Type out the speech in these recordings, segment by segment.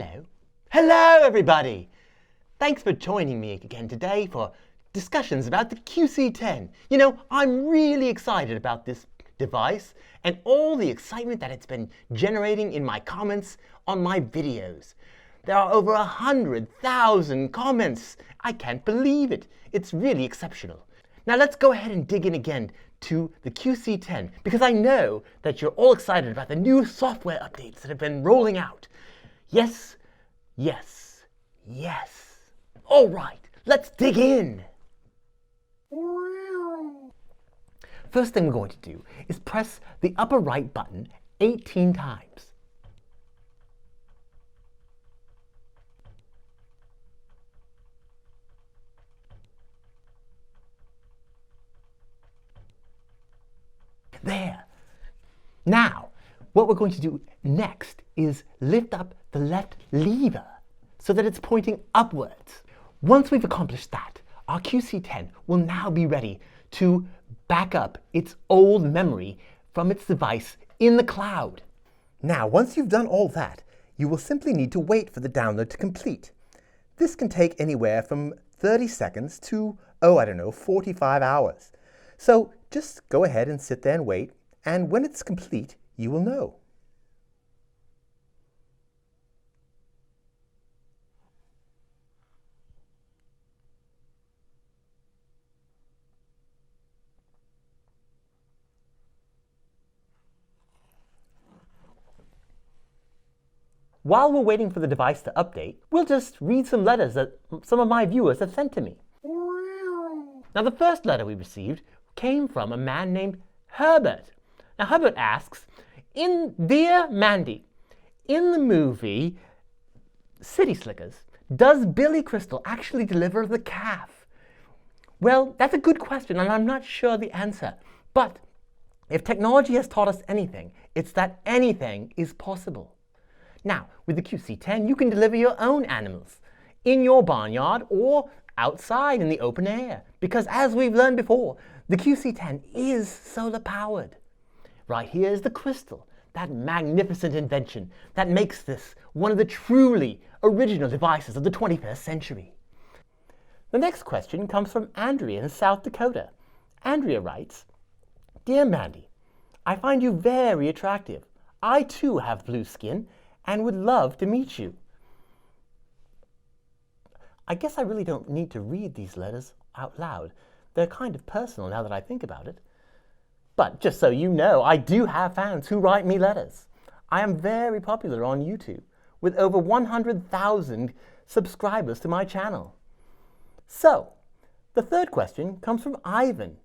Hello. Hello, everybody. Thanks for joining me again today for discussions about the QC10. You know, I'm really excited about this device and all the excitement that it's been generating in my comments on my videos. There are over 100,000 comments. I can't believe it. It's really exceptional. Now let's go ahead and dig in again to the QC10 because I know that you're all excited about the new software updates that have been rolling out. Yes, yes, yes. All right, let's dig in. First thing we're going to do is press the upper right button 18 times. There. Now, what we're going to do next is lift up the left lever so that it's pointing upwards. Once we've accomplished that, our QC10 will now be ready to back up its old memory from its device in the cloud. Now, once you've done all that, you will simply need to wait for the download to complete. This can take anywhere from 30 seconds to, 45 hours. So just go ahead and sit there and wait, and when it's complete, you will know. While we're waiting for the device to update, we'll just read some letters that some of my viewers have sent to me. Now, the first letter we received came from a man named Herbert. Now, Herbert asks, Dear Mandy, in the movie City Slickers, does Billy Crystal actually deliver the calf? Well, that's a good question, and I'm not sure the answer. But if technology has taught us anything, it's that anything is possible. Now, with the QC10, you can deliver your own animals in your barnyard or outside in the open air. Because as we've learned before, the QC10 is solar powered. Right here is the crystal, that magnificent invention that makes this one of the truly original devices of the 21st century. The next question comes from Andrea in South Dakota. Andrea writes, Dear Mandy, I find you very attractive. I too have blue skin and would love to meet you. I guess I really don't need to read these letters out loud. They're kind of personal now that I think about it. But just so you know, I do have fans who write me letters. I am very popular on YouTube with over 100,000 subscribers to my channel. So, the third question comes from Ivan.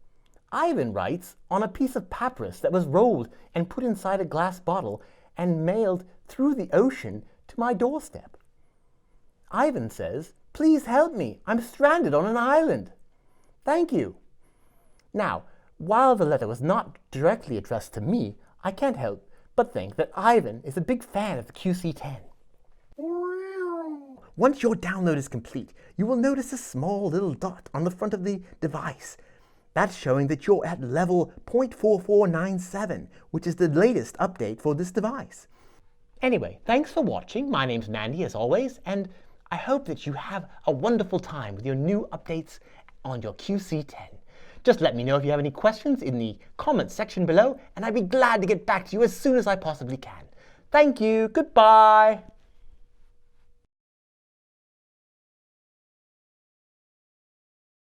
Ivan writes, on a piece of papyrus that was rolled and put inside a glass bottle and mailed through the ocean to my doorstep. Ivan says, please help me. I'm stranded on an island. Thank you. Now, while the letter was not directly addressed to me, I can't help but think that Ivan is a big fan of the QC10. Once your download is complete, you will notice a small little dot on the front of the device. That's showing that you're at level 0.4497, which is the latest update for this device. Anyway, thanks for watching. My name's Mandy, as always, and I hope that you have a wonderful time with your new updates on your QC10. Just let me know if you have any questions in the comments section below, and I'd be glad to get back to you as soon as I possibly can. Thank you. Goodbye.